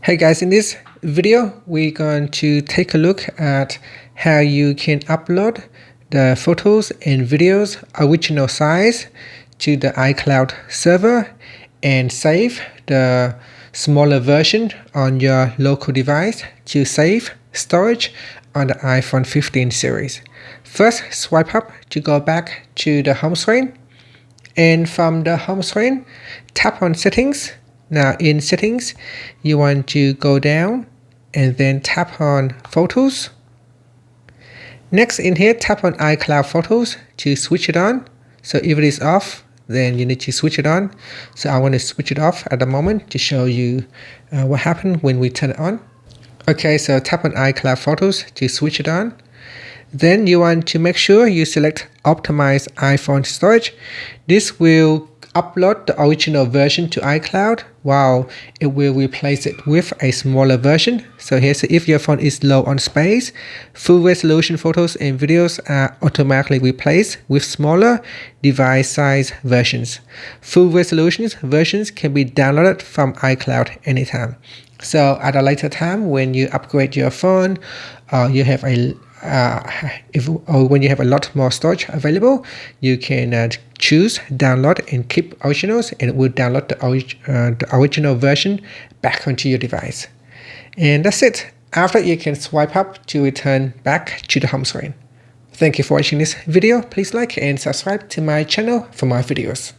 Hey guys, in this video we're going to take a look at how you can upload the photos and videos original size to the iCloud server and save the smaller version on your local device to save storage on the iPhone 15 series. First, swipe up to go back to the home screen, and from the home screen tap on settings. Now in settings, you want to go down and then tap on photos. Next in here, tap on iCloud photos to switch it on. So if it is off, then you need to switch it on. So I want to switch it off at the moment to show you what happened when we turn it on. Okay, so tap on iCloud photos to switch it on. Then you want to make sure you select optimize iPhone storage. This will upload the original version to iCloud while it will replace it with a smaller version. So here, so if your phone is low on space, full resolution photos and videos are automatically replaced with smaller device size versions. Full resolution versions can be downloaded from iCloud anytime. So at a later time when you upgrade your phone, you have a when you have a lot more storage available, you can choose download and keep originals, and it will download the original version back onto your device. And that's it. After, you can swipe up to return back to the home screen. Thank you for watching this video. Please like and subscribe to my channel for more videos.